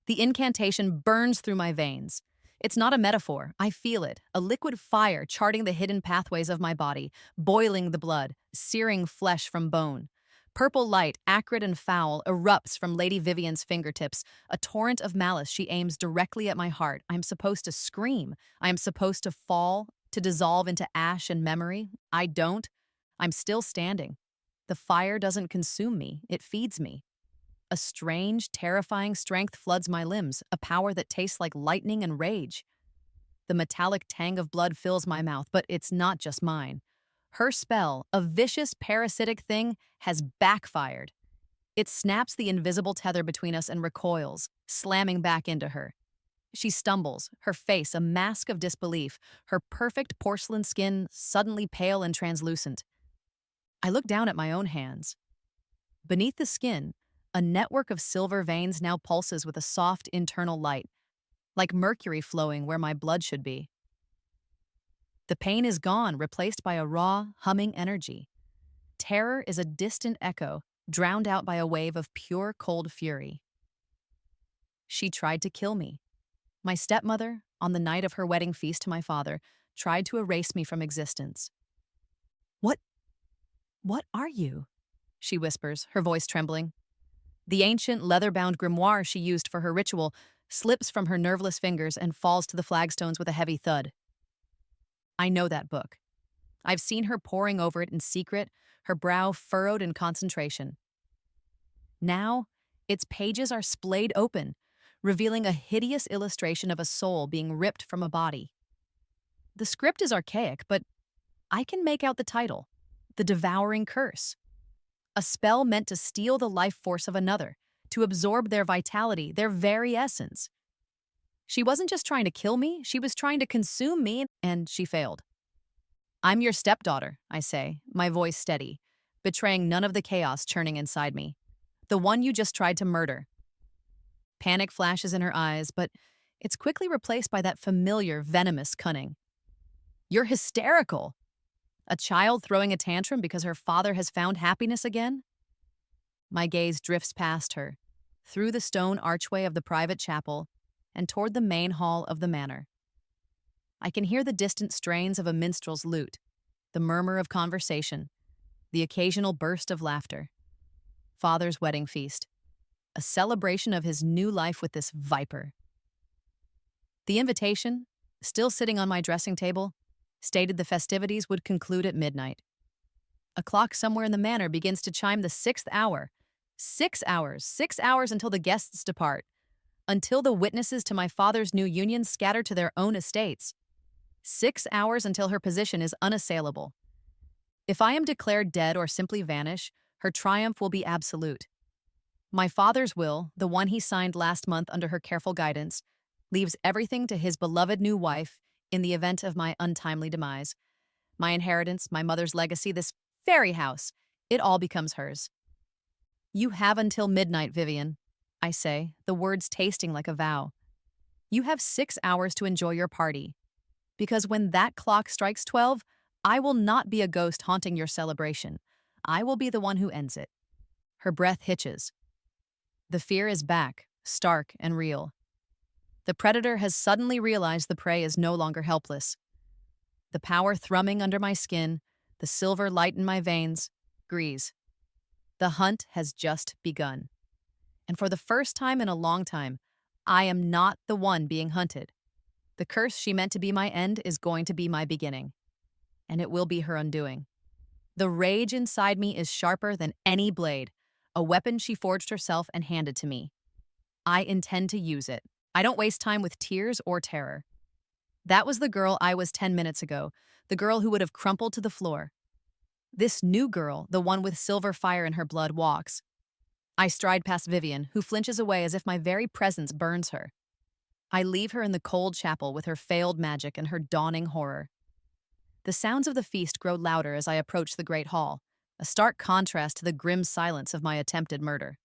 The incantation burns through my veins. It's not a metaphor. I feel it, a liquid fire charting the hidden pathways of my body, boiling the blood, searing flesh from bone. Purple light, acrid and foul, erupts from Lady Vivian's fingertips, a torrent of malice she aims directly at my heart. I am supposed to scream. I am supposed to fall, to dissolve into ash and memory. I don't. I'm still standing. The fire doesn't consume me, it feeds me. A strange, terrifying strength floods my limbs, a power that tastes like lightning and rage. The metallic tang of blood fills my mouth, but it's not just mine. Her spell, a vicious, parasitic thing, has backfired. It snaps the invisible tether between us and recoils, slamming back into her. She stumbles, her face a mask of disbelief, her perfect porcelain skin suddenly pale and translucent. I look down at my own hands. Beneath the skin, a network of silver veins now pulses with a soft internal light, like mercury flowing where my blood should be. The pain is gone, replaced by a raw, humming energy. Terror is a distant echo, drowned out by a wave of pure, cold fury. She tried to kill me. My stepmother, on the night of her wedding feast to my father, tried to erase me from existence. What? What are you? She whispers, her voice trembling. The ancient, leather-bound grimoire she used for her ritual slips from her nerveless fingers and falls to the flagstones with a heavy thud. I know that book. I've seen her poring over it in secret, her brow furrowed in concentration. Now, its pages are splayed open, revealing a hideous illustration of a soul being ripped from a body. The script is archaic, but I can make out the title, The Devouring Curse. A spell meant to steal the life force of another, to absorb their vitality, their very essence. She wasn't just trying to kill me, she was trying to consume me, and she failed. I'm your stepdaughter, I say, my voice steady, betraying none of the chaos churning inside me. The one you just tried to murder. Panic flashes in her eyes, but it's quickly replaced by that familiar, venomous cunning. You're hysterical. A child throwing a tantrum because her father has found happiness again? My gaze drifts past her, through the stone archway of the private chapel, and toward the main hall of the manor. I can hear the distant strains of a minstrel's lute, the murmur of conversation, the occasional burst of laughter. Father's wedding feast, a celebration of his new life with this viper. The invitation, still sitting on my dressing table, stated the festivities would conclude at midnight. A clock somewhere in the manor begins to chime the 6th hour. 6 hours, 6 hours until the guests depart, until the witnesses to my father's new union scatter to their own estates. 6 hours until her position is unassailable. If I am declared dead or simply vanish, her triumph will be absolute. My father's will, the one he signed last month under her careful guidance, leaves everything to his beloved new wife in the event of my untimely demise. My inheritance, my mother's legacy, this fairy house, it all becomes hers. You have until midnight, Vivian, I say, the words tasting like a vow. You have 6 hours to enjoy your party. Because when that clock strikes 12, I will not be a ghost haunting your celebration. I will be the one who ends it. Her breath hitches. The fear is back, stark and real. The predator has suddenly realized the prey is no longer helpless. The power thrumming under my skin, the silver light in my veins, agrees. The hunt has just begun. And for the first time in a long time, I am not the one being hunted. The curse she meant to be my end is going to be my beginning. And it will be her undoing. The rage inside me is sharper than any blade, a weapon she forged herself and handed to me. I intend to use it. I don't waste time with tears or terror. That was the girl I was 10 minutes ago, the girl who would have crumpled to the floor. This new girl, the one with silver fire in her blood, walks. I stride past Vivian, who flinches away as if my very presence burns her. I leave her in the cold chapel with her failed magic and her dawning horror. The sounds of the feast grow louder as I approach the great hall, a stark contrast to the grim silence of my attempted murder.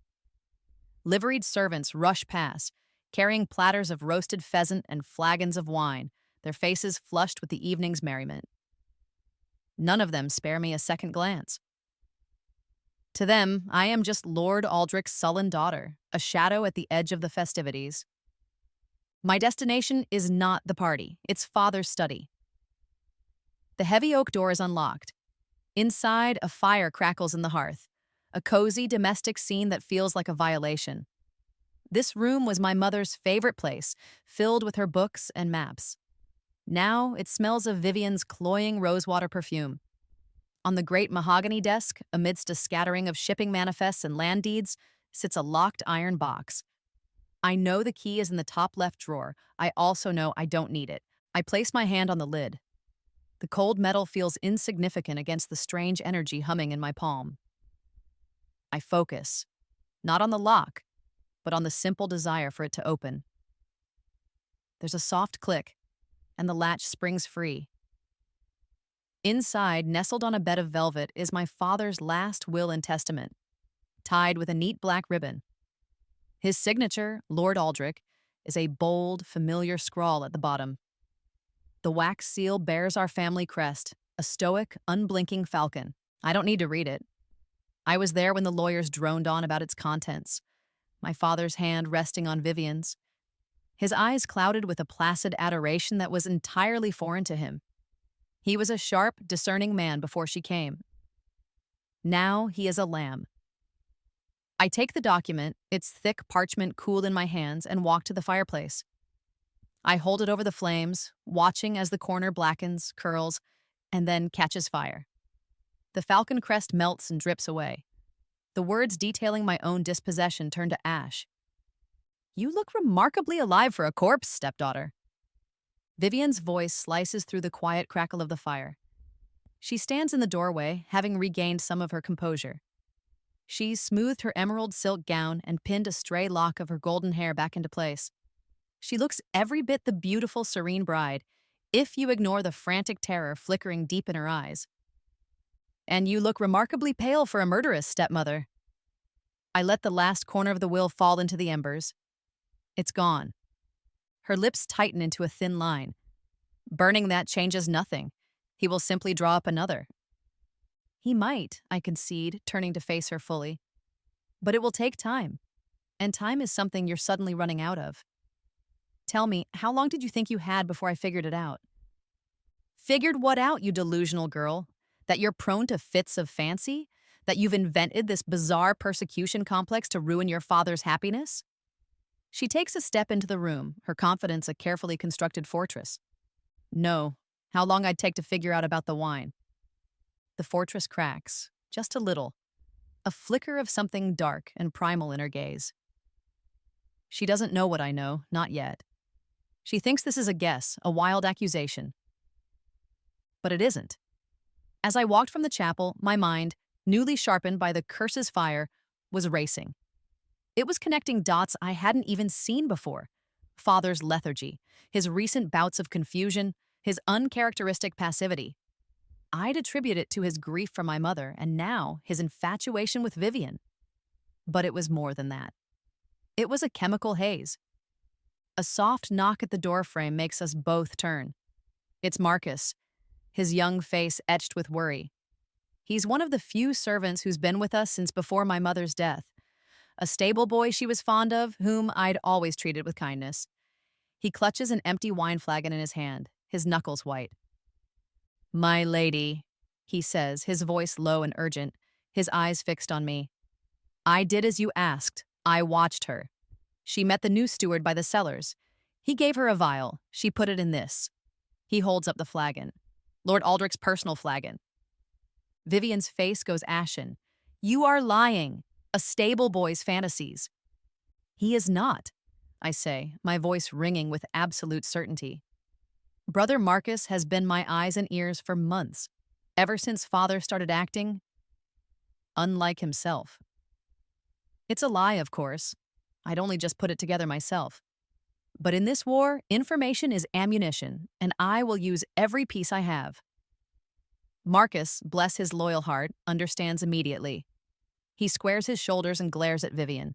Liveried servants rush past, carrying platters of roasted pheasant and flagons of wine, their faces flushed with the evening's merriment. None of them spare me a second glance. To them, I am just Lord Aldrich's sullen daughter, a shadow at the edge of the festivities. My destination is not the party, it's father's study. The heavy oak door is unlocked. Inside, a fire crackles in the hearth, a cozy domestic scene that feels like a violation. This room was my mother's favorite place, filled with her books and maps. Now it smells of Vivian's cloying rosewater perfume. On the great mahogany desk, amidst a scattering of shipping manifests and land deeds, sits a locked iron box. I know the key is in the top left drawer. I also know I don't need it. I place my hand on the lid. The cold metal feels insignificant against the strange energy humming in my palm. I focus, not on the lock, but on the simple desire for it to open. There's a soft click, and the latch springs free. Inside, nestled on a bed of velvet, is my father's last will and testament, tied with a neat black ribbon. His signature, Lord Aldrich, is a bold, familiar scrawl at the bottom. The wax seal bears our family crest, a stoic, unblinking falcon. I don't need to read it. I was there when the lawyers droned on about its contents, my father's hand resting on Vivian's, his eyes clouded with a placid adoration that was entirely foreign to him. He was a sharp, discerning man before she came. Now he is a lamb. I take the document, its thick parchment cooled in my hands, and walk to the fireplace. I hold it over the flames, watching as the corner blackens, curls, and then catches fire. The falcon crest melts and drips away. The words detailing my own dispossession turn to ash. "You look remarkably alive for a corpse, stepdaughter." Vivian's voice slices through the quiet crackle of the fire. She stands in the doorway, having regained some of her composure. She's smoothed her emerald silk gown and pinned a stray lock of her golden hair back into place. She looks every bit the beautiful, serene bride, if you ignore the frantic terror flickering deep in her eyes. "And you look remarkably pale for a murderess, stepmother." I let the last corner of the will fall into the embers. It's gone. Her lips tighten into a thin line. Burning that changes nothing. He will simply draw up another. He might, I concede, turning to face her fully. But it will take time. And time is something you're suddenly running out of. Tell me, how long did you think you had before I figured it out? Figured what out, you delusional girl? That you're prone to fits of fancy? That you've invented this bizarre persecution complex to ruin your father's happiness? She takes a step into the room, her confidence a carefully constructed fortress. No, how long I'd take to figure out about the wine. The fortress cracks, just a little, a flicker of something dark and primal in her gaze. She doesn't know what I know, not yet. She thinks this is a guess, a wild accusation. But it isn't. As I walked from the chapel, my mind, newly sharpened by the curse's fire, was racing. It was connecting dots I hadn't even seen before. Father's lethargy, his recent bouts of confusion, his uncharacteristic passivity. I'd attribute it to his grief for my mother, and now his infatuation with Vivian. But it was more than that. It was a chemical haze. A soft knock at the doorframe makes us both turn. It's Marcus, his young face etched with worry. He's one of the few servants who's been with us since before my mother's death. A stable boy she was fond of, whom I'd always treated with kindness. He clutches an empty wine flagon in his hand, his knuckles white. "My lady," he says, his voice low and urgent, his eyes fixed on me. "I did as you asked. I watched her. She met the new steward by the cellars. He gave her a vial. She put it in this." He holds up the flagon. Lord Aldrich's personal flagon. Vivian's face goes ashen. "You are lying. A stable boy's fantasies." "He is not," I say, my voice ringing with absolute certainty. "Brother Marcus has been my eyes and ears for months, ever since father started acting unlike himself." It's a lie, of course. I'd only just put it together myself. But in this war, information is ammunition, and I will use every piece I have. Marcus, bless his loyal heart, understands immediately. He squares his shoulders and glares at Vivian.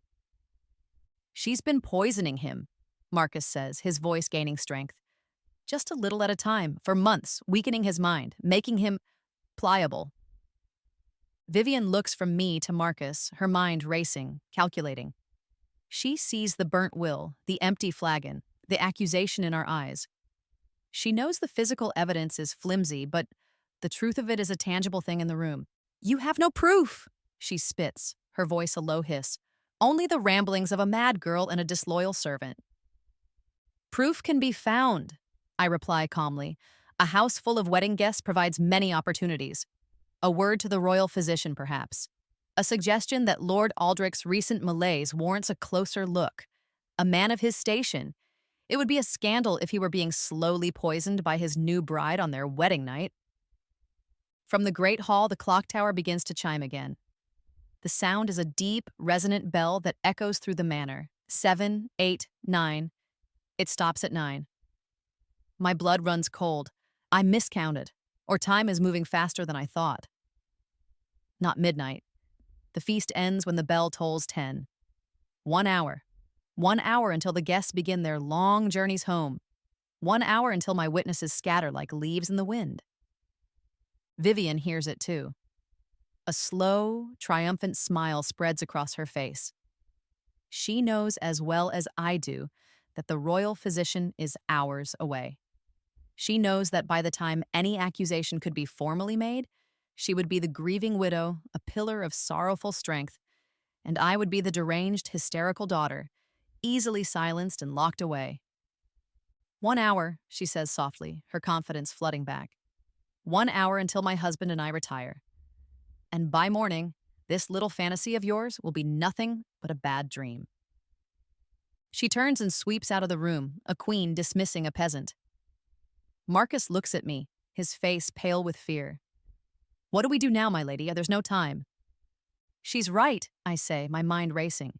"She's been poisoning him," Marcus says, his voice gaining strength. "Just a little at a time, for months, weakening his mind, making him pliable." Vivian looks from me to Marcus, her mind racing, calculating. She sees the burnt will, the empty flagon, the accusation in our eyes. She knows the physical evidence is flimsy, but the truth of it is a tangible thing in the room. You have no proof, she spits, her voice a low hiss. Only the ramblings of a mad girl and a disloyal servant. Proof can be found, I reply calmly. A house full of wedding guests provides many opportunities. A word to the royal physician, perhaps. A suggestion that Lord Aldrich's recent malaise warrants a closer look. A man of his station. It would be a scandal if he were being slowly poisoned by his new bride on their wedding night. From the great hall, the clock tower begins to chime again. The sound is a deep, resonant bell that echoes through the manor. 7, 8, 9. It stops at 9. My blood runs cold. I miscounted, or time is moving faster than I thought. Not midnight. The feast ends when the bell tolls 10. 1 hour. 1 hour until the guests begin their long journeys home. 1 hour until my witnesses scatter like leaves in the wind. Vivian hears it too. A slow, triumphant smile spreads across her face. She knows as well as I do that the royal physician is hours away. She knows that by the time any accusation could be formally made, she would be the grieving widow, a pillar of sorrowful strength, and I would be the deranged, hysterical daughter, easily silenced and locked away. 1 hour, she says softly, her confidence flooding back. 1 hour until my husband and I retire. And by morning, this little fantasy of yours will be nothing but a bad dream. She turns and sweeps out of the room, a queen dismissing a peasant. Marcus looks at me, his face pale with fear. What do we do now, my lady? There's no time. She's right, I say, my mind racing.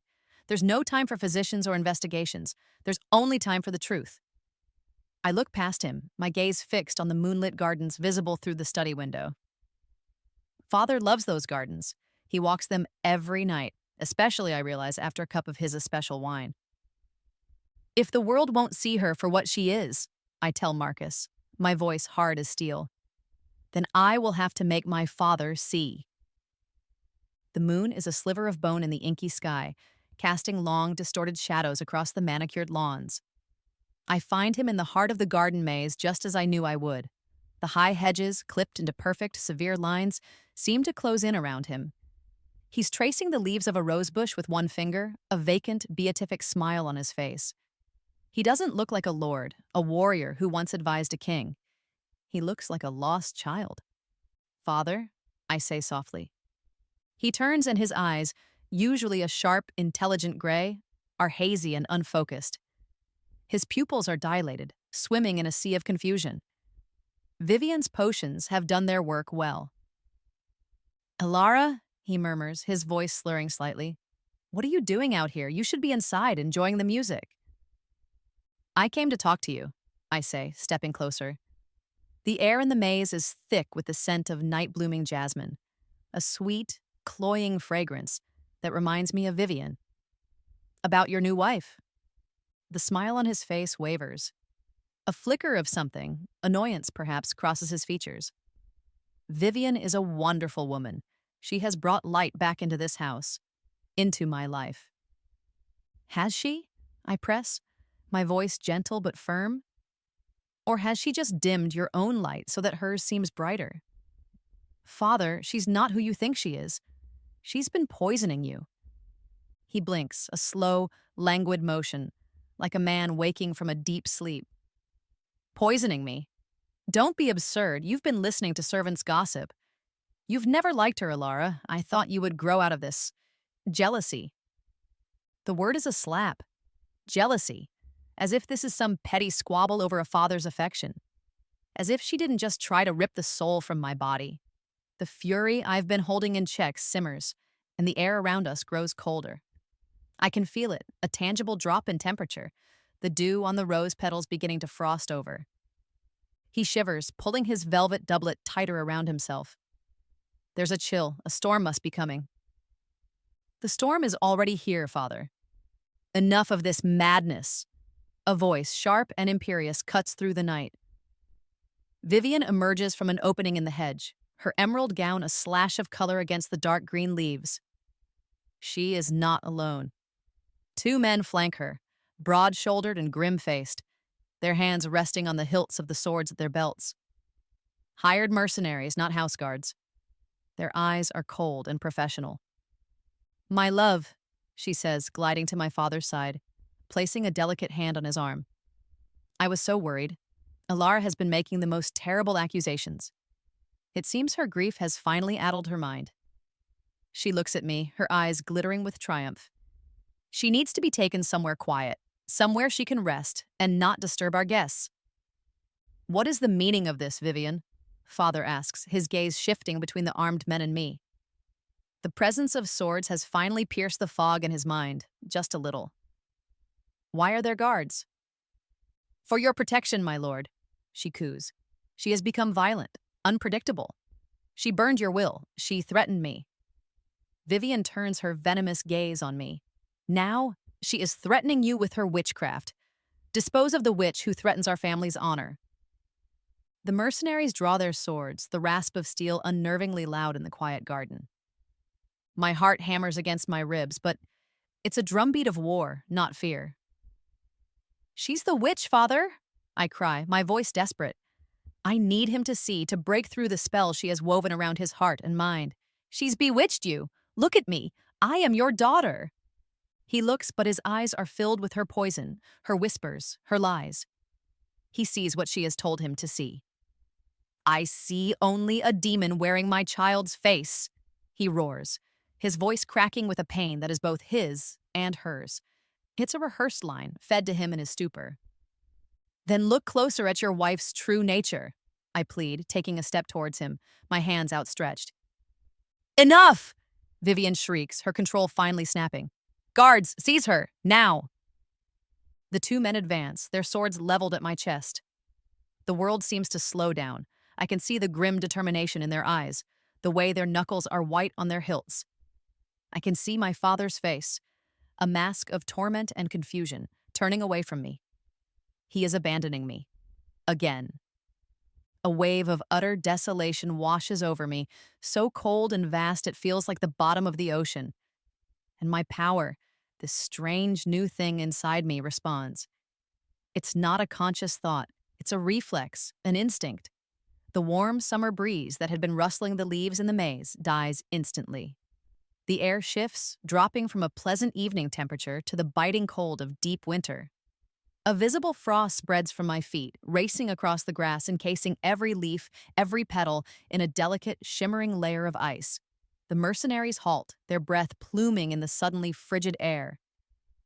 There's no time for physicians or investigations. There's only time for the truth. I look past him, my gaze fixed on the moonlit gardens visible through the study window. Father loves those gardens. He walks them every night, especially, I realize, after a cup of his especial wine. If the world won't see her for what she is, I tell Marcus, my voice hard as steel, then I will have to make my father see. The moon is a sliver of bone in the inky sky, casting long, distorted shadows across the manicured lawns. I find him in the heart of the garden maze just as I knew I would. The high hedges, clipped into perfect, severe lines, seem to close in around him. He's tracing the leaves of a rosebush with one finger, a vacant, beatific smile on his face. He doesn't look like a lord, a warrior who once advised a king. He looks like a lost child. Father, I say softly. He turns and his eyes, usually a sharp, intelligent gray, are hazy and unfocused. His pupils are dilated, swimming in a sea of confusion. Vivian's potions have done their work well. Elara, he murmurs, his voice slurring slightly. What are you doing out here? You should be inside, enjoying the music. I came to talk to you, I say, stepping closer. The air in the maze is thick with the scent of night-blooming jasmine, a sweet, cloying fragrance that reminds me of Vivian. About your new wife. The smile on his face wavers. A flicker of something, annoyance perhaps, crosses his features. Vivian is a wonderful woman. She has brought light back into this house, into my life. Has she? I press, my voice gentle but firm. Or has she just dimmed your own light so that hers seems brighter? Father, she's not who you think she is. She's been poisoning you. He blinks, a slow, languid motion, like a man waking from a deep sleep. Poisoning me? Don't be absurd. You've been listening to servants' gossip. You've never liked her, Elara. I thought you would grow out of this. Jealousy. The word is a slap. Jealousy. As if this is some petty squabble over a father's affection. As if she didn't just try to rip the soul from my body. The fury I've been holding in check simmers, and the air around us grows colder. I can feel it, a tangible drop in temperature, the dew on the rose petals beginning to frost over. He shivers, pulling his velvet doublet tighter around himself. There's a chill. A storm must be coming. The storm is already here, Father. Enough of this madness. A voice, sharp and imperious, cuts through the night. Vivian emerges from an opening in the hedge, her emerald gown a slash of color against the dark green leaves. She is not alone. Two men flank her, broad-shouldered and grim-faced, their hands resting on the hilts of the swords at their belts. Hired mercenaries, not house guards. Their eyes are cold and professional. "My love," she says, gliding to my father's side, placing a delicate hand on his arm. "I was so worried. Alara has been making the most terrible accusations. It seems her grief has finally addled her mind." She looks at me, her eyes glittering with triumph. "She needs to be taken somewhere quiet, somewhere she can rest and not disturb our guests." "What is the meaning of this, Vivian?" Father asks, his gaze shifting between the armed men and me. The presence of swords has finally pierced the fog in his mind, just a little. "Why are there guards?" "For your protection, my lord," she coos. "She has become violent, unpredictable. She burned your will. She threatened me." Vivian turns her venomous gaze on me. "Now, she is threatening you with her witchcraft. Dispose of the witch who threatens our family's honor." The mercenaries draw their swords, the rasp of steel unnervingly loud in the quiet garden. My heart hammers against my ribs, but it's a drumbeat of war, not fear. "She's the witch, father!" I cry, my voice desperate. I need him to see, to break through the spell she has woven around his heart and mind. "She's bewitched you. Look at me. I am your daughter." He looks, but his eyes are filled with her poison, her whispers, her lies. He sees what she has told him to see. "I see only a demon wearing my child's face," he roars, his voice cracking with a pain that is both his and hers. It's a rehearsed line, fed to him in his stupor. "Then look closer at your wife's true nature," I plead, taking a step towards him, my hands outstretched. "Enough!" Vivian shrieks, her control finally snapping. "Guards, seize her, now!" The two men advance, their swords leveled at my chest. The world seems to slow down. I can see the grim determination in their eyes, the way their knuckles are white on their hilts. I can see my father's face, a mask of torment and confusion, turning away from me. He is abandoning me. Again. A wave of utter desolation washes over me, so cold and vast it feels like the bottom of the ocean. And my power, this strange new thing inside me, responds. It's not a conscious thought. It's a reflex, an instinct. The warm summer breeze that had been rustling the leaves in the maze dies instantly. The air shifts, dropping from a pleasant evening temperature to the biting cold of deep winter. A visible frost spreads from my feet, racing across the grass, encasing every leaf, every petal, in a delicate, shimmering layer of ice. The mercenaries halt, their breath pluming in the suddenly frigid air.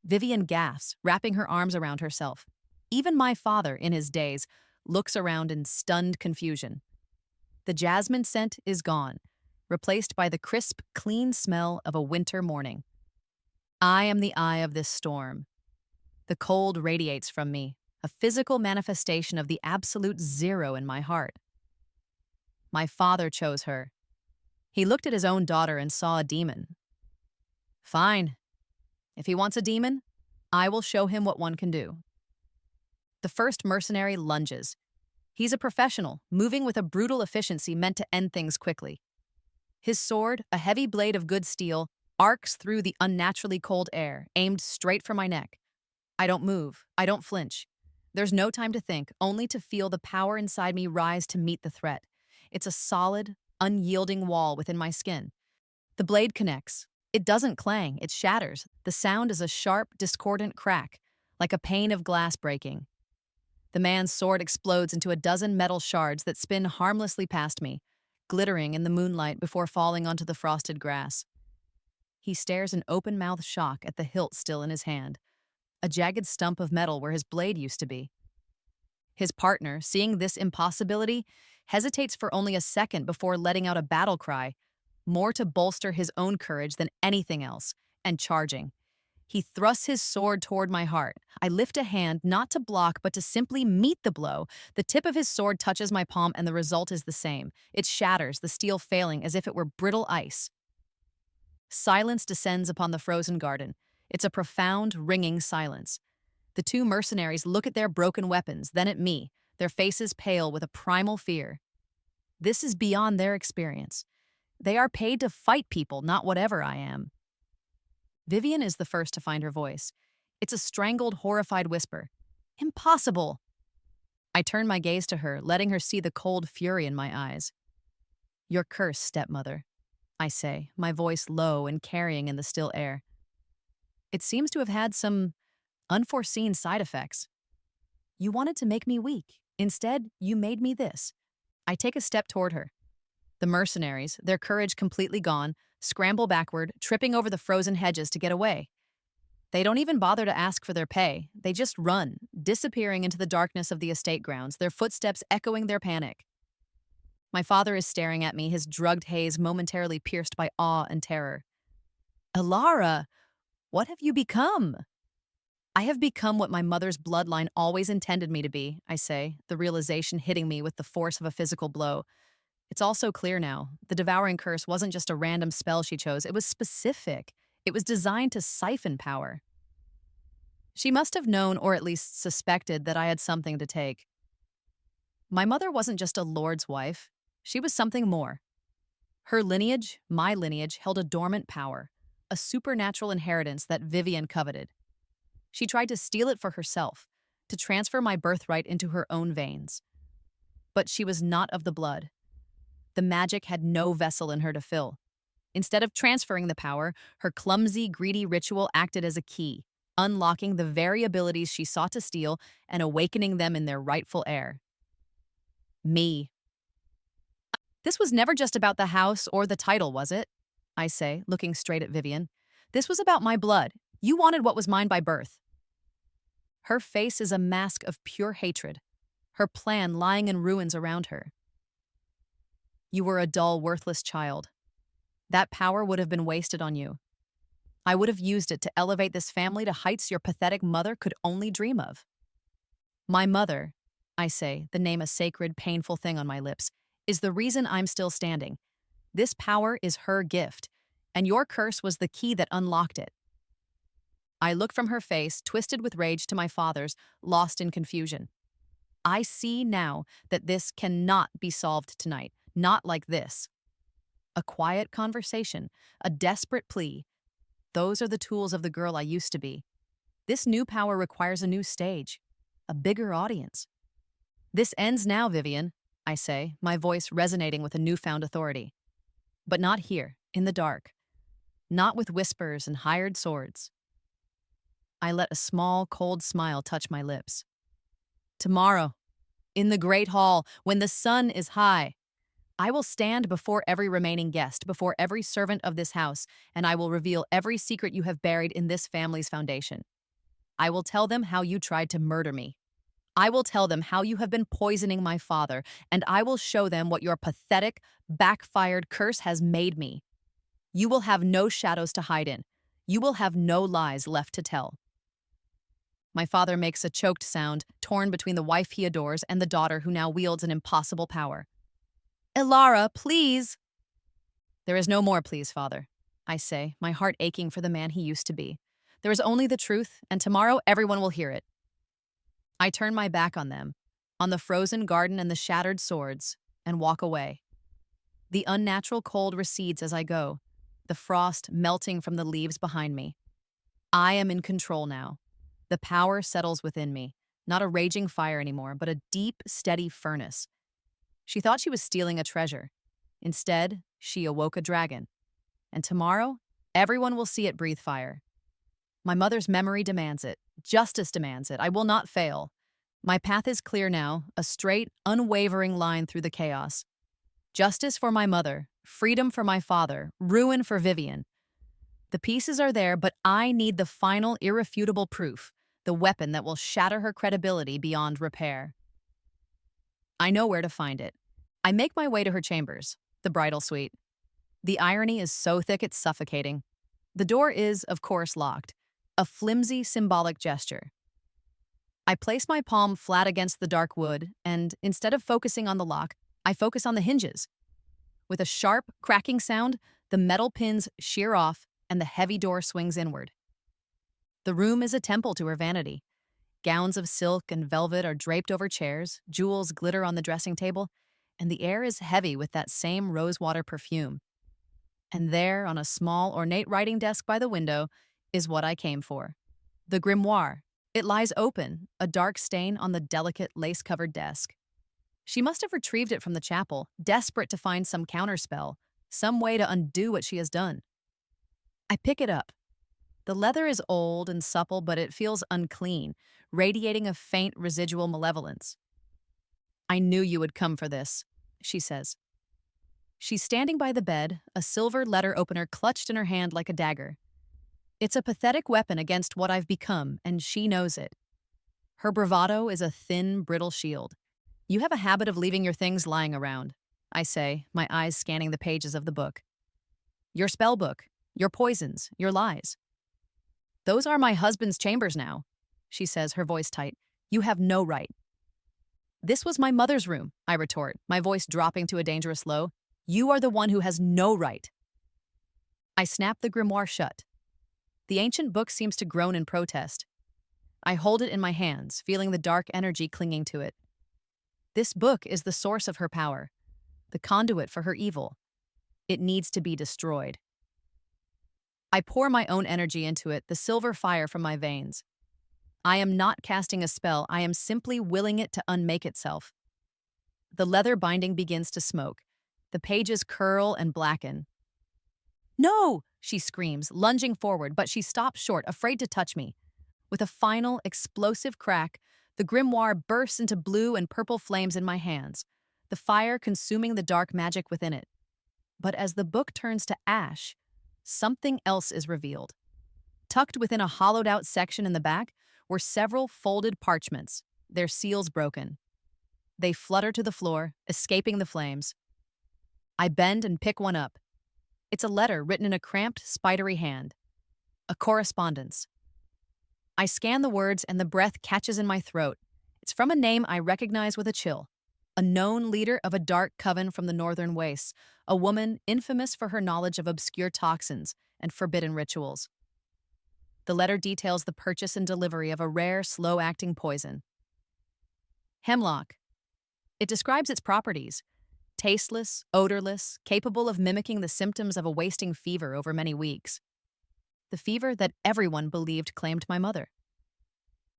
Vivian gasps, wrapping her arms around herself. Even my father, in his daze, looks around in stunned confusion. The jasmine scent is gone, replaced by the crisp, clean smell of a winter morning. I am the eye of this storm. The cold radiates from me, a physical manifestation of the absolute zero in my heart. My father chose her. He looked at his own daughter and saw a demon. Fine. If he wants a demon, I will show him what one can do. The first mercenary lunges. He's a professional, moving with a brutal efficiency meant to end things quickly. His sword, a heavy blade of good steel, arcs through the unnaturally cold air, aimed straight for my neck. I don't move. I don't flinch. There's no time to think, only to feel the power inside me rise to meet the threat. It's a solid, unyielding wall within my skin. The blade connects. It doesn't clang, it shatters. The sound is a sharp, discordant crack, like a pane of glass breaking. The man's sword explodes into a dozen metal shards that spin harmlessly past me, glittering in the moonlight before falling onto the frosted grass. He stares in open-mouthed shock at the hilt still in his hand, a jagged stump of metal where his blade used to be. His partner, seeing this impossibility, hesitates for only a second before letting out a battle cry, more to bolster his own courage than anything else, and charging. He thrusts his sword toward my heart. I lift a hand, not to block, but to simply meet the blow. The tip of his sword touches my palm, and the result is the same. It shatters, the steel failing as if it were brittle ice. Silence descends upon the frozen garden. It's a profound, ringing silence. The two mercenaries look at their broken weapons, then at me, their faces pale with a primal fear. This is beyond their experience. They are paid to fight people, not whatever I am. Vivian is the first to find her voice. It's a strangled, horrified whisper. Impossible! I turn my gaze to her, letting her see the cold fury in my eyes. Your curse, stepmother, I say, my voice low and carrying in the still air. It seems to have had some unforeseen side effects. You wanted to make me weak. Instead, you made me this. I take a step toward her. The mercenaries, their courage completely gone, scramble backward, tripping over the frozen hedges to get away. They don't even bother to ask for their pay. They just run, disappearing into the darkness of the estate grounds, their footsteps echoing their panic. My father is staring at me, his drugged haze momentarily pierced by awe and terror. Elara, what have you become? I have become what my mother's bloodline always intended me to be, I say, the realization hitting me with the force of a physical blow. It's all so clear now. The devouring curse wasn't just a random spell she chose, it was specific. It was designed to siphon power. She must have known, or at least suspected, that I had something to take. My mother wasn't just a lord's wife. She was something more. Her lineage, my lineage, held a dormant power, a supernatural inheritance that Vivian coveted. She tried to steal it for herself, to transfer my birthright into her own veins. But she was not of the blood. The magic had no vessel in her to fill. Instead of transferring the power, her clumsy, greedy ritual acted as a key, unlocking the very abilities she sought to steal and awakening them in their rightful heir. Me. This was never just about the house or the title, was it? I say, looking straight at Vivian. This was about my blood. You wanted what was mine by birth. Her face is a mask of pure hatred, her plan lying in ruins around her. You were a dull, worthless child. That power would have been wasted on you. I would have used it to elevate this family to heights your pathetic mother could only dream of. My mother, I say, the name a sacred, painful thing on my lips, is the reason I'm still standing. This power is her gift, and your curse was the key that unlocked it. I look from her face, twisted with rage, to my father's, lost in confusion. I see now that this cannot be solved tonight, not like this. A quiet conversation, a desperate plea. Those are the tools of the girl I used to be. This new power requires a new stage, a bigger audience. This ends now, Vivian, I say, my voice resonating with a newfound authority. But not here, in the dark. Not with whispers and hired swords. I let a small, cold smile touch my lips. Tomorrow, in the great hall, when the sun is high, I will stand before every remaining guest, before every servant of this house, and I will reveal every secret you have buried in this family's foundation. I will tell them how you tried to murder me. I will tell them how you have been poisoning my father, and I will show them what your pathetic, backfired curse has made me. You will have no shadows to hide in. You will have no lies left to tell. My father makes a choked sound, torn between the wife he adores and the daughter who now wields an impossible power. Elara, please. There is no more please, father, I say, my heart aching for the man he used to be. There is only the truth, and tomorrow everyone will hear it. I turn my back on them, on the frozen garden and the shattered swords, and walk away. The unnatural cold recedes as I go, the frost melting from the leaves behind me. I am in control now. The power settles within me, not a raging fire anymore, but a deep, steady furnace. She thought she was stealing a treasure. Instead, she awoke a dragon. And tomorrow, everyone will see it breathe fire. My mother's memory demands it. Justice demands it. I will not fail. My path is clear now, a straight, unwavering line through the chaos. Justice for my mother, freedom for my father, ruin for Vivian. The pieces are there, but I need the final, irrefutable proof, the weapon that will shatter her credibility beyond repair. I know where to find it. I make my way to her chambers, the bridal suite. The irony is so thick it's suffocating. The door is, of course, locked, a flimsy, symbolic gesture. I place my palm flat against the dark wood, and instead of focusing on the lock, I focus on the hinges. With a sharp, cracking sound, the metal pins shear off, and the heavy door swings inward. The room is a temple to her vanity. Gowns of silk and velvet are draped over chairs, jewels glitter on the dressing table, and the air is heavy with that same rosewater perfume. And there, on a small, ornate writing desk by the window, is what I came for. The grimoire. It lies open, a dark stain on the delicate, lace-covered desk. She must have retrieved it from the chapel, desperate to find some counterspell, some way to undo what she has done. I pick it up. The leather is old and supple, but it feels unclean, radiating a faint residual malevolence. I knew you would come for this, she says. She's standing by the bed, a silver letter opener clutched in her hand like a dagger. It's a pathetic weapon against what I've become, and she knows it. Her bravado is a thin, brittle shield. You have a habit of leaving your things lying around, I say, my eyes scanning the pages of the book. Your spell book, your poisons, your lies. Those are my husband's chambers now, she says, her voice tight. You have no right. This was my mother's room, I retort, my voice dropping to a dangerous low. You are the one who has no right. I snap the grimoire shut. The ancient book seems to groan in protest. I hold it in my hands, feeling the dark energy clinging to it. This book is the source of her power, the conduit for her evil. It needs to be destroyed. I pour my own energy into it, the silver fire from my veins. I am not casting a spell, I am simply willing it to unmake itself. The leather binding begins to smoke. The pages curl and blacken. No, she screams, lunging forward, but she stops short, afraid to touch me. With a final, explosive crack, the grimoire bursts into blue and purple flames in my hands, the fire consuming the dark magic within it. But as the book turns to ash, something else is revealed. Tucked within a hollowed-out section in the back were several folded parchments, their seals broken. They flutter to the floor, escaping the flames. I bend and pick one up. It's a letter written in a cramped, spidery hand. A correspondence. I scan the words and the breath catches in my throat. It's from a name I recognize with a chill. A known leader of a dark coven from the northern wastes, a woman infamous for her knowledge of obscure toxins and forbidden rituals. The letter details the purchase and delivery of a rare, slow-acting poison. Hemlock. It describes its properties. Tasteless, odorless, capable of mimicking the symptoms of a wasting fever over many weeks. The fever that everyone believed claimed my mother.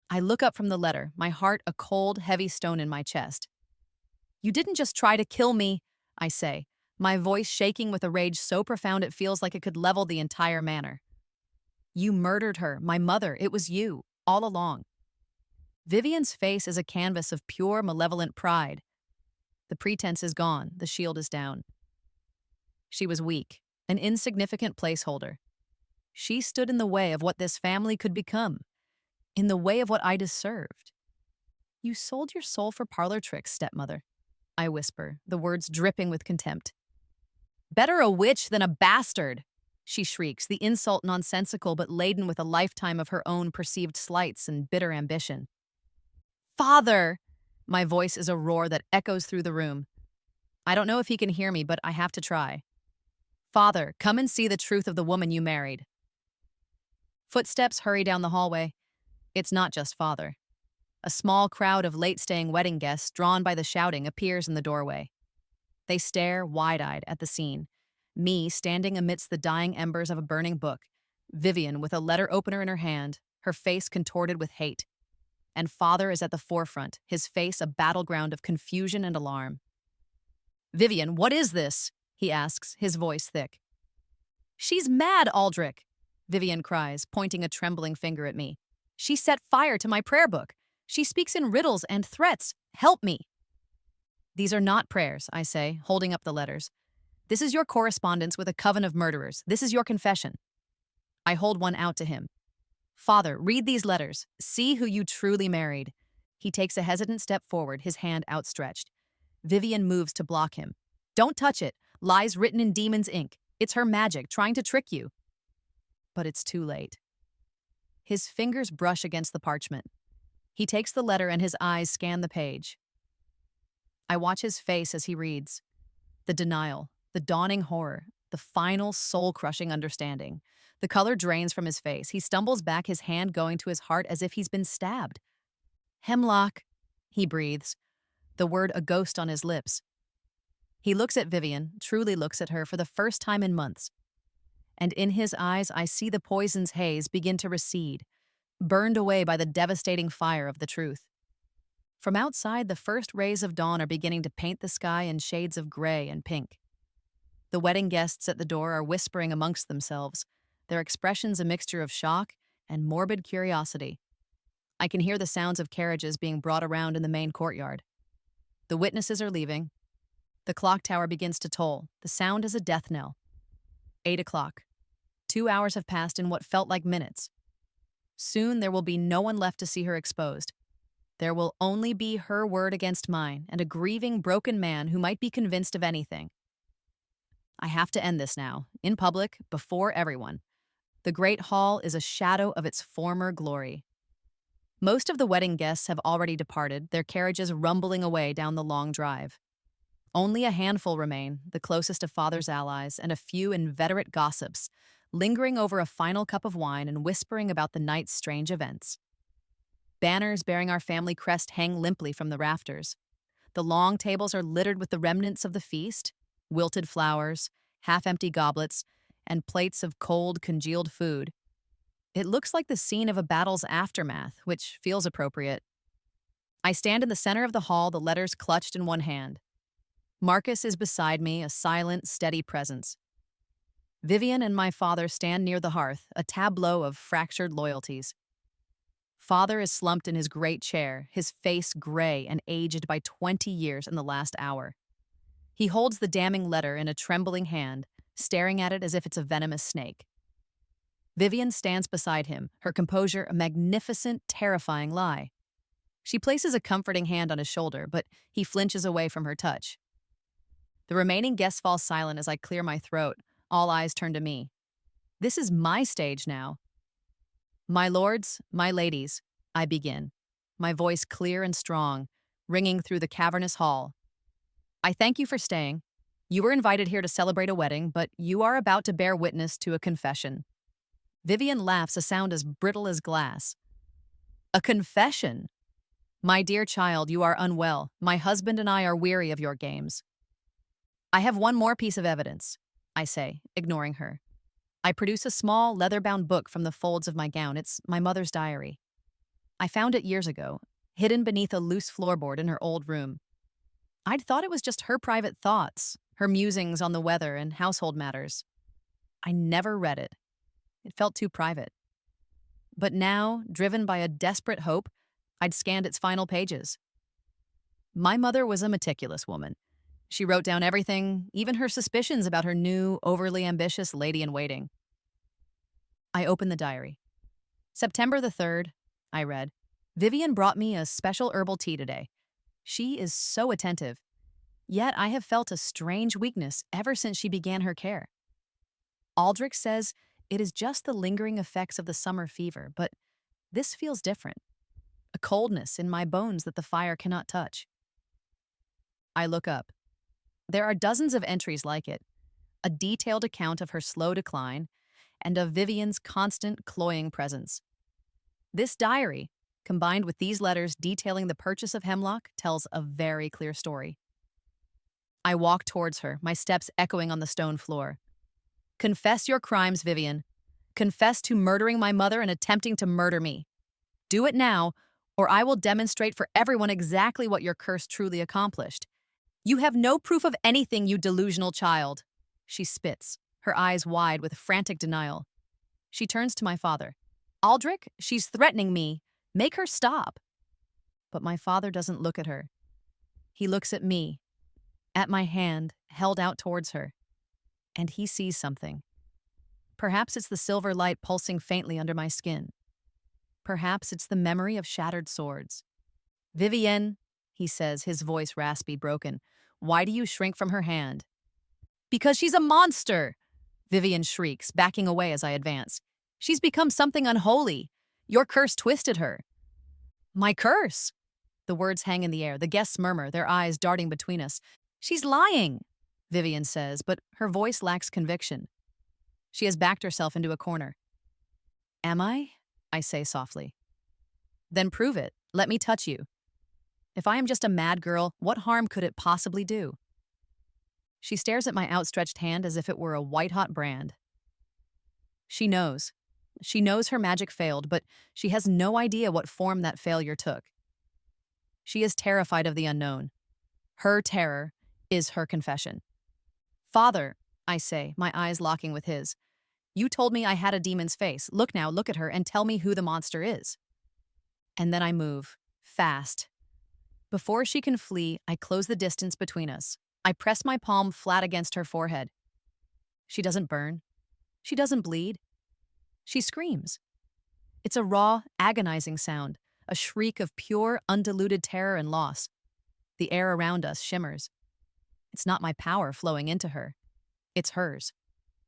I look up from the letter, my heart a cold, heavy stone in my chest. You didn't just try to kill me, I say, my voice shaking with a rage so profound it feels like it could level the entire manor. You murdered her, my mother, it was you, all along. Vivian's face is a canvas of pure, malevolent pride. The pretense is gone, the shield is down. She was weak, an insignificant placeholder. She stood in the way of what this family could become, in the way of what I deserved. You sold your soul for parlor tricks, stepmother, I whisper, the words dripping with contempt. Better a witch than a bastard, she shrieks, the insult nonsensical but laden with a lifetime of her own perceived slights and bitter ambition. Father! My voice is a roar that echoes through the room. I don't know if he can hear me, but I have to try. Father, come and see the truth of the woman you married. Footsteps hurry down the hallway. It's not just father. A small crowd of late-staying wedding guests, drawn by the shouting, appears in the doorway. They stare, wide-eyed, at the scene. Me standing amidst the dying embers of a burning book. Vivian with a letter opener in her hand, her face contorted with hate. And father is at the forefront, his face a battleground of confusion and alarm. Vivian, what is this? He asks, his voice thick. She's mad, Aldrich, Vivian cries, pointing a trembling finger at me. She set fire to my prayer book. She speaks in riddles and threats. Help me. These are not prayers, I say, holding up the letters. This is your correspondence with a coven of murderers. This is your confession. I hold one out to him. Father, read these letters. See who you truly married. He takes a hesitant step forward, his hand outstretched. Vivian moves to block him. Don't touch it. Lies written in demon's ink. It's her magic, trying to trick you. But it's too late. His fingers brush against the parchment. He takes the letter and his eyes scan the page. I watch his face as he reads. The denial, the dawning horror, the final soul-crushing understanding. The color drains from his face. He stumbles back, his hand going to his heart as if he's been stabbed. Hemlock, he breathes, the word a ghost on his lips. He looks at Vivian, truly looks at her for the first time in months. And in his eyes, I see the poison's haze begin to recede, burned away by the devastating fire of the truth. From outside, the first rays of dawn are beginning to paint the sky in shades of gray and pink. The wedding guests at the door are whispering amongst themselves, their expressions a mixture of shock and morbid curiosity. I can hear the sounds of carriages being brought around in the main courtyard. The witnesses are leaving. The clock tower begins to toll. The sound is a death knell. 8 o'clock. 2 hours have passed in what felt like minutes. Soon there will be no one left to see her exposed. There will only be her word against mine and a grieving, broken man who might be convinced of anything. I have to end this now, in public, before everyone. The great hall is a shadow of its former glory. Most of the wedding guests have already departed, their carriages rumbling away down the long drive. Only a handful remain, the closest of father's allies, and a few inveterate gossips, lingering over a final cup of wine and whispering about the night's strange events. Banners bearing our family crest hang limply from the rafters. The long tables are littered with the remnants of the feast, wilted flowers, half-empty goblets, and plates of cold, congealed food. It looks like the scene of a battle's aftermath, which feels appropriate. I stand in the center of the hall, the letters clutched in one hand. Marcus is beside me, a silent, steady presence. Vivian and my father stand near the hearth, a tableau of fractured loyalties. Father is slumped in his great chair, his face gray and aged by 20 years in the last hour. He holds the damning letter in a trembling hand, staring at it as if it's a venomous snake. Vivian stands beside him, her composure a magnificent, terrifying lie. She places a comforting hand on his shoulder, but he flinches away from her touch. The remaining guests fall silent as I clear my throat. All eyes turn to me. This is my stage now. My lords, my ladies, I begin, my voice clear and strong, ringing through the cavernous hall. I thank you for staying. You were invited here to celebrate a wedding, but you are about to bear witness to a confession. Vivian laughs, a sound as brittle as glass. A confession? My dear child, you are unwell. My husband and I are weary of your games. I have one more piece of evidence, I say, ignoring her. I produce a small, leather-bound book from the folds of my gown. It's my mother's diary. I found it years ago, hidden beneath a loose floorboard in her old room. I'd thought it was just her private thoughts, her musings on the weather and household matters. I never read it. It felt too private. But now, driven by a desperate hope, I'd scanned its final pages. My mother was a meticulous woman. She wrote down everything, even her suspicions about her new, overly ambitious lady-in-waiting. I opened the diary. September the 3rd, I read, Vivian brought me a special herbal tea today. She is so attentive. Yet I have felt a strange weakness ever since she began her care. Aldrich says it is just the lingering effects of the summer fever, but this feels different. A coldness in my bones that the fire cannot touch. I look up. There are dozens of entries like it, a detailed account of her slow decline and of Vivian's constant, cloying presence. This diary, combined with these letters detailing the purchase of hemlock, tells a very clear story. I walk towards her, my steps echoing on the stone floor. Confess your crimes, Vivian. Confess to murdering my mother and attempting to murder me. Do it now, or I will demonstrate for everyone exactly what your curse truly accomplished. You have no proof of anything, you delusional child. She spits, her eyes wide with frantic denial. She turns to my father. Aldrich, she's threatening me. Make her stop. But my father doesn't look at her. He looks at me, at my hand held out towards her, and he sees something. Perhaps it's the silver light pulsing faintly under my skin. Perhaps it's the memory of shattered swords. Vivienne, he says, his voice raspy, broken. Why do you shrink from her hand? Because she's a monster! Vivian shrieks, backing away as I advance. She's become something unholy. Your curse twisted her. My curse? The words hang in the air. The guests murmur, their eyes darting between us. She's lying, Vivian says, but her voice lacks conviction. She has backed herself into a corner. Am I? I say softly. Then prove it. Let me touch you. If I am just a mad girl, what harm could it possibly do? She stares at my outstretched hand as if it were a white-hot brand. She knows. She knows her magic failed, but she has no idea what form that failure took. She is terrified of the unknown. Her terror is her confession. Father, I say, my eyes locking with his, you told me I had a demon's face. Look now, look at her, and tell me who the monster is. And then I move, fast. Before she can flee, I close the distance between us. I press my palm flat against her forehead. She doesn't burn. She doesn't bleed. She screams. It's a raw, agonizing sound, a shriek of pure, undiluted terror and loss. The air around us shimmers. It's not my power flowing into her. It's hers.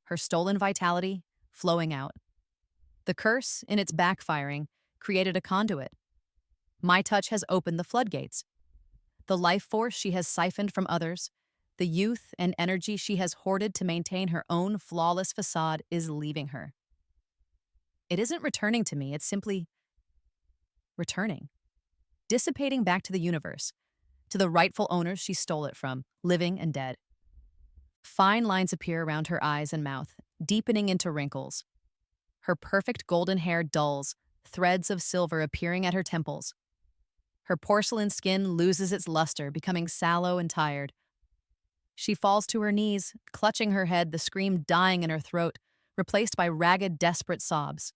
Her stolen vitality flowing out. The curse, in its backfiring, created a conduit. My touch has opened the floodgates. The life force she has siphoned from others, the youth and energy she has hoarded to maintain her own flawless facade is leaving her. It isn't returning to me, it's simply returning, dissipating back to the universe, to the rightful owners she stole it from, living and dead. Fine lines appear around her eyes and mouth, deepening into wrinkles. Her perfect golden hair dulls, threads of silver appearing at her temples. Her porcelain skin loses its luster, becoming sallow and tired. She falls to her knees, clutching her head, the scream dying in her throat, replaced by ragged, desperate sobs.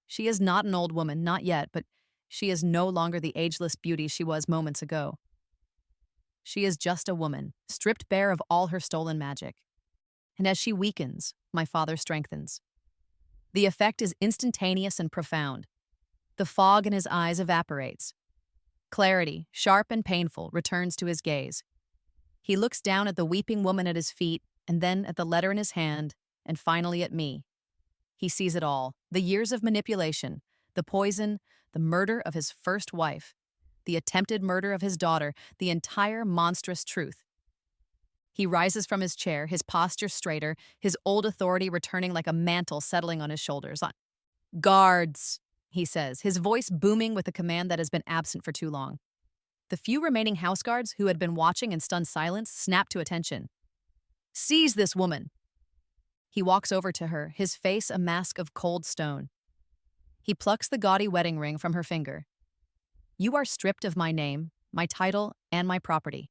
She is not an old woman, not yet, but she is no longer the ageless beauty she was moments ago. She is just a woman, stripped bare of all her stolen magic. And as she weakens, my father strengthens. The effect is instantaneous and profound. The fog in his eyes evaporates. Clarity, sharp and painful, returns to his gaze. He looks down at the weeping woman at his feet, and then at the letter in his hand, and finally at me. He sees it all, the years of manipulation, the poison, the murder of his first wife, the attempted murder of his daughter, the entire monstrous truth. He rises from his chair, his posture straighter, his old authority returning like a mantle settling on his shoulders. "Guards," he says, his voice booming with a command that has been absent for too long. The few remaining house guards who had been watching in stunned silence snap to attention. "Seize this woman." He walks over to her, his face a mask of cold stone. He plucks the gaudy wedding ring from her finger. "You are stripped of my name, my title, and my property.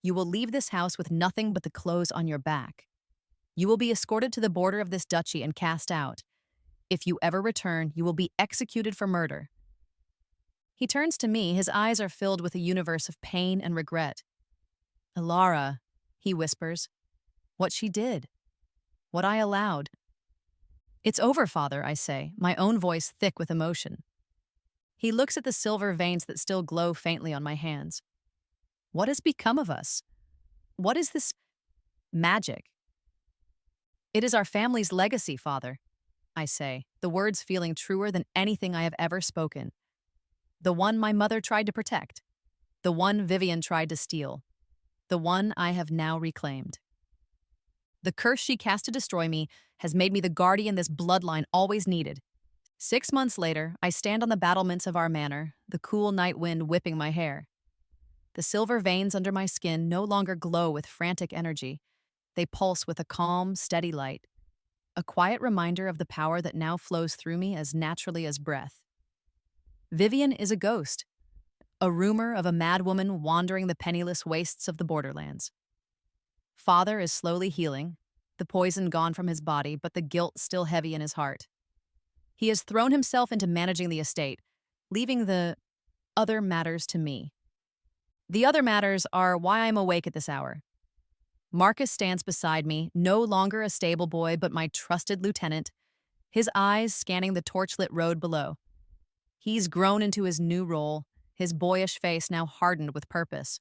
You will leave this house with nothing but the clothes on your back. You will be escorted to the border of this duchy and cast out. If you ever return, you will be executed for murder." He turns to me, his eyes are filled with a universe of pain and regret. "Ilara," he whispers, "what she did. What I allowed." "It's over, Father," I say, my own voice thick with emotion. He looks at the silver veins that still glow faintly on my hands. "What has become of us? What is this magic?" "It is our family's legacy, Father," I say, the words feeling truer than anything I have ever spoken. The one my mother tried to protect. The one Vivian tried to steal. The one I have now reclaimed. The curse she cast to destroy me has made me the guardian this bloodline always needed. 6 months later, I stand on the battlements of our manor, the cool night wind whipping my hair. The silver veins under my skin no longer glow with frantic energy. They pulse with a calm, steady light. A quiet reminder of the power that now flows through me as naturally as breath. Vivian is a ghost, a rumor of a madwoman wandering the penniless wastes of the borderlands. Father is slowly healing, the poison gone from his body, but the guilt still heavy in his heart. He has thrown himself into managing the estate, leaving the other matters to me. The other matters are why I'm awake at this hour. Marcus stands beside me, no longer a stable boy, but my trusted lieutenant, his eyes scanning the torchlit road below. He's grown into his new role, his boyish face now hardened with purpose.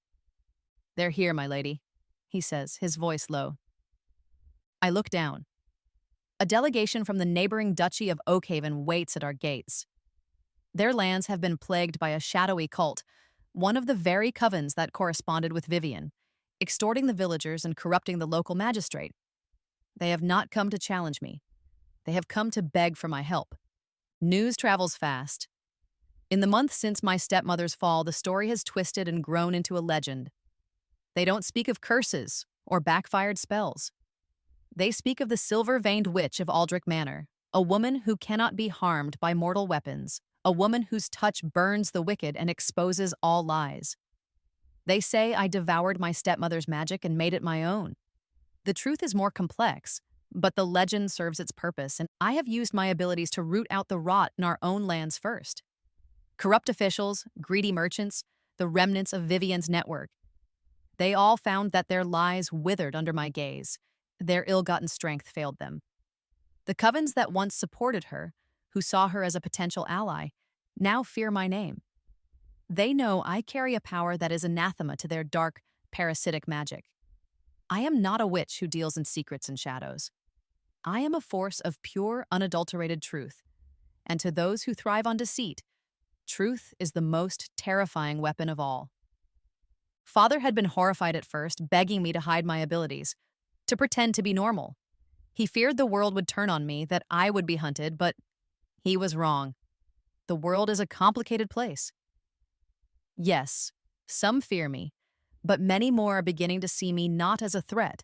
"They're here, my lady," he says, his voice low. I look down. A delegation from the neighboring duchy of Oakhaven waits at our gates. Their lands have been plagued by a shadowy cult, one of the very covens that corresponded with Vivian, extorting the villagers and corrupting the local magistrate. They have not come to challenge me. They have come to beg for my help. News travels fast. In the month since my stepmother's fall, the story has twisted and grown into a legend. They don't speak of curses or backfired spells. They speak of the silver-veined witch of Aldrich Manor, a woman who cannot be harmed by mortal weapons, a woman whose touch burns the wicked and exposes all lies. They say I devoured my stepmother's magic and made it my own. The truth is more complex, but the legend serves its purpose, and I have used my abilities to root out the rot in our own lands first. Corrupt officials, greedy merchants, the remnants of Vivian's network. They all found that their lies withered under my gaze. Their ill-gotten strength failed them. The covens that once supported her, who saw her as a potential ally, now fear my name. They know I carry a power that is anathema to their dark, parasitic magic. I am not a witch who deals in secrets and shadows. I am a force of pure, unadulterated truth. And to those who thrive on deceit, truth is the most terrifying weapon of all. Father had been horrified at first, begging me to hide my abilities, to pretend to be normal. He feared the world would turn on me, that I would be hunted, but he was wrong. The world is a complicated place. Yes, some fear me, but many more are beginning to see me not as a threat,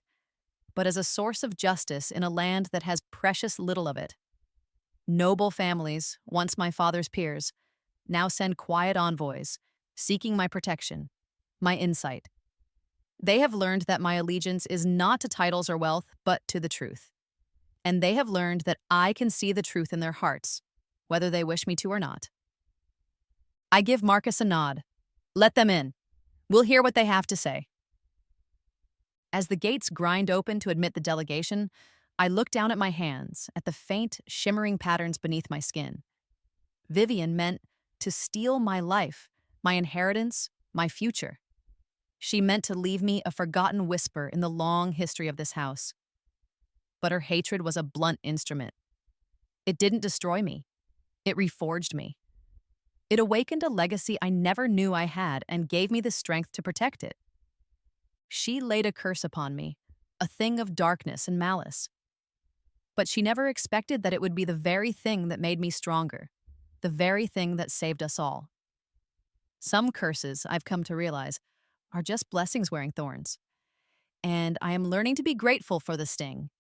but as a source of justice in a land that has precious little of it. Noble families, once my father's peers, now send quiet envoys, seeking my protection, my insight. They have learned that my allegiance is not to titles or wealth, but to the truth. And they have learned that I can see the truth in their hearts, whether they wish me to or not. I give Marcus a nod. Let them in. We'll hear what they have to say. As the gates grind open to admit the delegation, I look down at my hands, at the faint, shimmering patterns beneath my skin. Vivian meant to steal my life, my inheritance, my future. She meant to leave me a forgotten whisper in the long history of this house. But her hatred was a blunt instrument. It didn't destroy me. It reforged me. It awakened a legacy I never knew I had and gave me the strength to protect it. She laid a curse upon me, a thing of darkness and malice. But she never expected that it would be the very thing that made me stronger, the very thing that saved us all. Some curses, I've come to realize, are just blessings wearing thorns. And I am learning to be grateful for the sting,